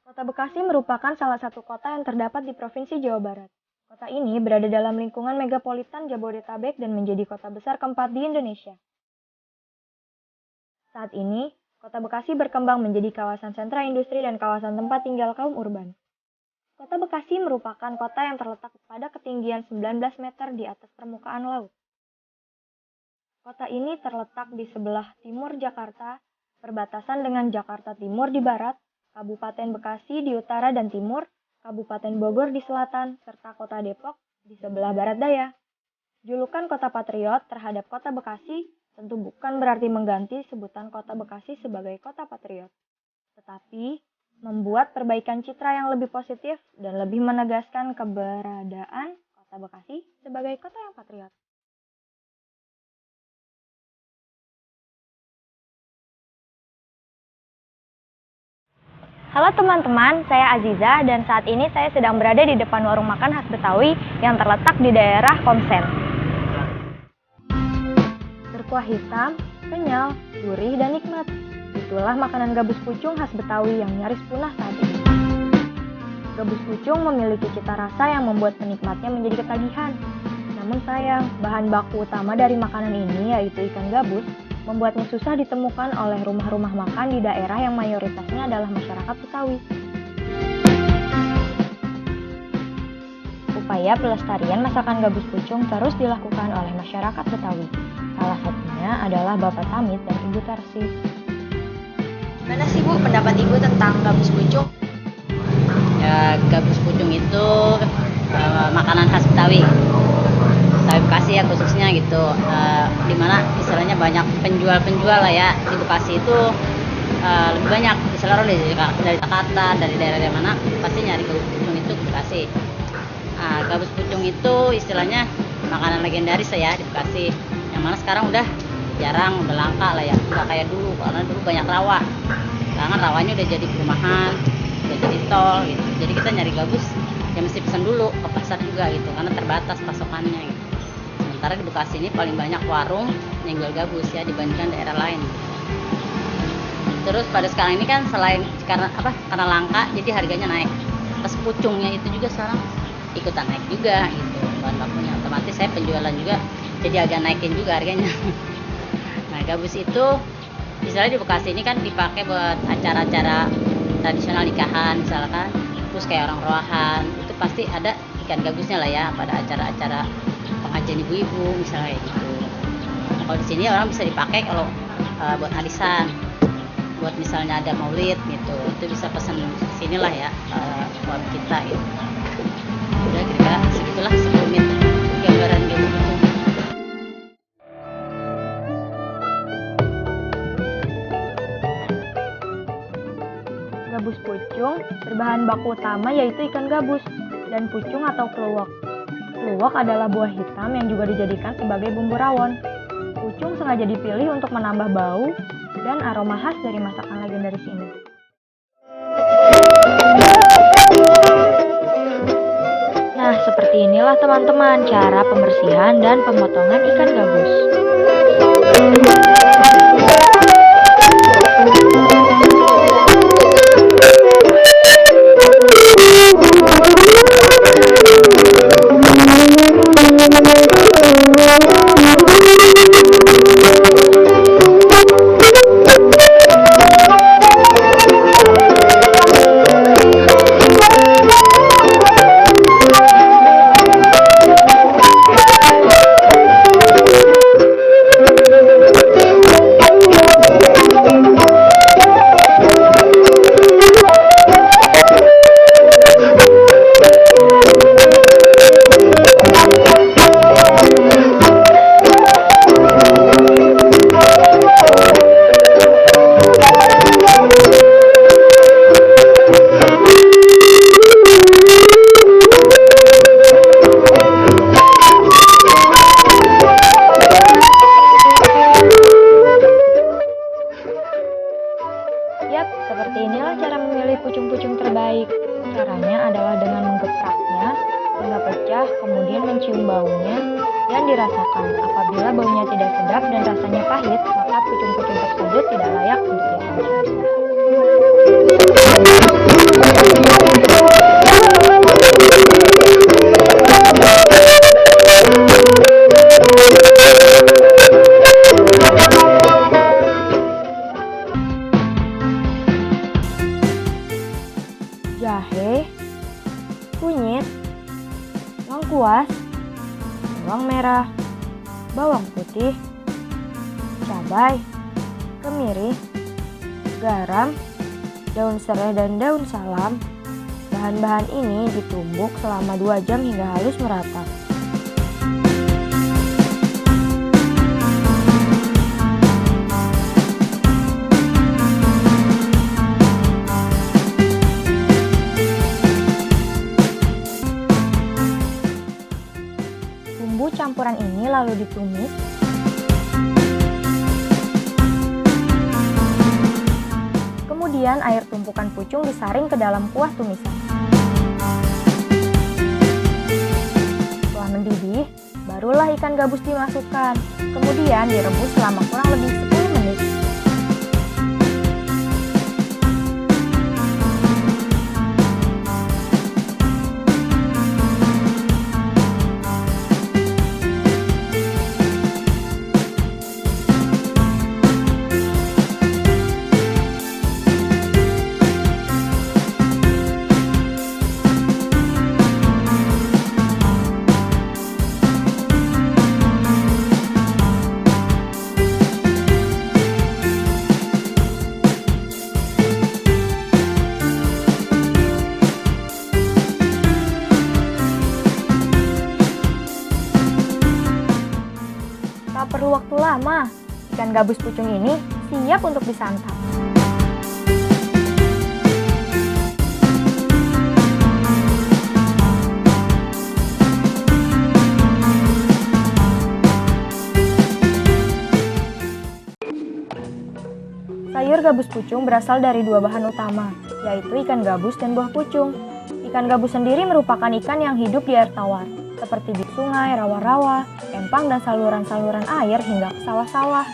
Kota Bekasi merupakan salah satu kota yang terdapat di Provinsi Jawa Barat. Kota ini berada dalam lingkungan megapolitan Jabodetabek dan menjadi kota besar keempat di Indonesia. Saat ini, Kota Bekasi berkembang menjadi kawasan sentra industri dan kawasan tempat tinggal kaum urban. Kota Bekasi merupakan kota yang terletak pada ketinggian 19 meter di atas permukaan laut. Kota ini terletak di sebelah timur Jakarta, perbatasan dengan Jakarta Timur di barat, Kabupaten Bekasi di utara dan timur, Kabupaten Bogor di selatan, serta Kota Depok di sebelah barat daya. Julukan Kota Patriot terhadap Kota Bekasi tentu bukan berarti mengganti sebutan Kota Bekasi sebagai Kota Patriot, tetapi membuat perbaikan citra yang lebih positif dan lebih menegaskan keberadaan Kota Bekasi sebagai kota yang patriot. Halo teman-teman, saya Aziza dan saat ini saya sedang berada di depan warung makan khas Betawi yang terletak di daerah Komsen. Berkuah hitam, kenyal, gurih, dan nikmat. Itulah makanan gabus pucung khas Betawi yang nyaris punah saat ini. Gabus pucung memiliki cita rasa yang membuat penikmatnya menjadi ketagihan. Namun sayang, bahan baku utama dari makanan ini yaitu ikan gabus membuatnya susah ditemukan oleh rumah-rumah makan di daerah yang mayoritasnya adalah masyarakat Betawi. Upaya pelestarian masakan gabus pucung terus dilakukan oleh masyarakat Betawi. Salah satunya adalah Bapak Tamit dan Ibu Tarsi. Gimana sih Bu pendapat Ibu tentang gabus pucung? Ya, gabus pucung itu makanan khas Betawi. Betawi Bekasi ya khususnya gitu, dimana istilahnya banyak penjual-penjual lah ya di Bekasi itu lebih banyak misalnya dari Jakarta, dari daerah mana pasti nyari gabus pucung itu ke Bekasi. Gabus pucung itu istilahnya makanan legendaris ya di Bekasi, yang mana sekarang udah jarang, udah langka lah ya, nggak kayak dulu karena dulu banyak rawa. Sekarang rawanya udah jadi perumahan, udah jadi tol gitu, jadi kita nyari gabus ya mesti pesan dulu ke pasar juga gitu karena terbatas pasokannya gitu. Sementara di Bekasi ini paling banyak warung yang jual gabus ya dibandingkan daerah lain. Terus pada sekarang ini kan selain karena langka jadi harganya naik. Pas pucungnya itu juga sekarang ikutan naik juga gitu bahan bakunya, otomatis saya penjualan juga jadi agak naikin juga harganya. Nah, gabus itu misalnya di Bekasi ini kan dipakai buat acara-acara tradisional nikahan misalkan, terus kayak orang roahan itu pasti ada ikan gabusnya lah ya pada acara-acara pengajian ibu-ibu misalnya gitu. Nah, kalau di sini orang bisa dipakai kalau buat arisan, buat misalnya ada maulid gitu, itu bisa pesan sinilah ya buat kita gitu. Udah kira-kira segitulah sekelumit gambaran gabus pucung. Gabus pucung berbahan baku utama yaitu ikan gabus dan pucung atau kluwak. Kluwak adalah buah hitam yang juga dijadikan sebagai bumbu rawon. Pucung sengaja dipilih untuk menambah bau dan aroma khas dari masakan legendaris ini. Nah, seperti inilah teman-teman cara pembersihan dan pemotongan ikan gabus. Seperti inilah cara memilih pucung-pucung terbaik. Caranya adalah dengan menggepraknya hingga pecah, kemudian mencium baunya dan dirasakan. Apabila baunya tidak sedap dan rasanya pahit, maka pucung-pucung tersebut tidak layak untuk dikonsumsi. cabai, kemiri, garam, daun serai dan daun salam. Bahan-bahan ini ditumbuk selama 2 jam hingga halus merata. Bumbu campuran ini lalu ditumis. Kemudian air tumpukan pucung disaring ke dalam kuah tumisan. Setelah mendidih, barulah ikan gabus dimasukkan. Kemudian direbus selama kurang lebih 10 menit. Tak perlu waktu lama, ikan gabus pucung ini siap untuk disantap. Sayur gabus pucung berasal dari 2 bahan utama, yaitu ikan gabus dan buah pucung. Ikan gabus sendiri merupakan ikan yang hidup di air tawar, seperti di sungai, rawa-rawa, empang, dan saluran-saluran air hingga ke sawah-sawah.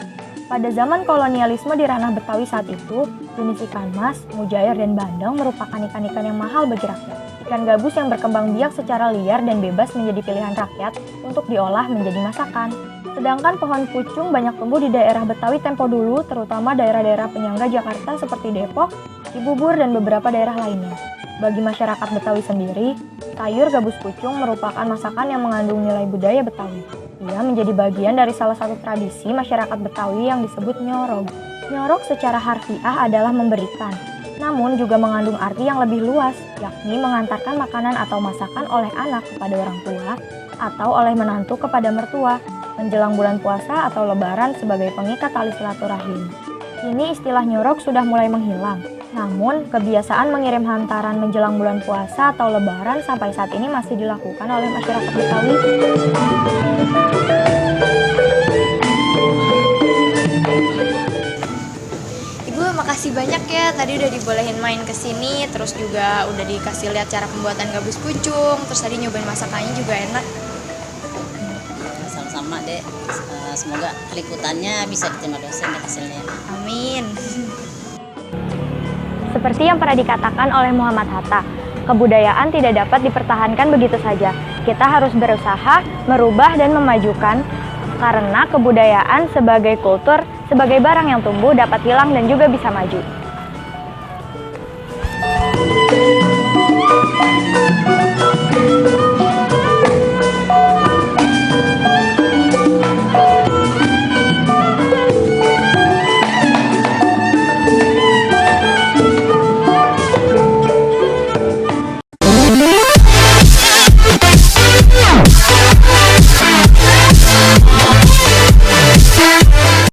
Pada zaman kolonialisme di ranah Betawi saat itu, jenis ikan mas, mujair, dan bandeng merupakan ikan-ikan yang mahal bagi rakyat. Ikan gabus yang berkembang biak secara liar dan bebas menjadi pilihan rakyat untuk diolah menjadi masakan. Sedangkan pohon pucung banyak tumbuh di daerah Betawi tempo dulu, terutama daerah-daerah penyangga Jakarta seperti Depok, Cibubur, dan beberapa daerah lainnya. Bagi masyarakat Betawi sendiri, sayur gabus pucung merupakan masakan yang mengandung nilai budaya Betawi. Ia menjadi bagian dari salah satu tradisi masyarakat Betawi yang disebut nyorog. Nyorog secara harfiah adalah memberikan, namun juga mengandung arti yang lebih luas, yakni mengantarkan makanan atau masakan oleh anak kepada orang tua atau oleh menantu kepada mertua, menjelang bulan puasa atau lebaran sebagai pengikat tali silaturahim. Kini istilah nyorog sudah mulai menghilang. Namun, kebiasaan mengirim hantaran menjelang bulan puasa atau lebaran sampai saat ini masih dilakukan oleh masyarakat Betawi. Ibu, makasih banyak ya. Tadi udah dibolehin main ke sini, terus juga udah dikasih lihat cara pembuatan gabus pucung, terus tadi nyobain masakannya juga enak. Sama-sama deh. Semoga liputannya bisa diterima dosen deh hasilnya. Amin. Seperti yang pernah dikatakan oleh Muhammad Hatta, kebudayaan tidak dapat dipertahankan begitu saja. Kita harus berusaha, merubah, dan memajukan, karena kebudayaan sebagai kultur, sebagai barang yang tumbuh dapat hilang dan juga bisa maju.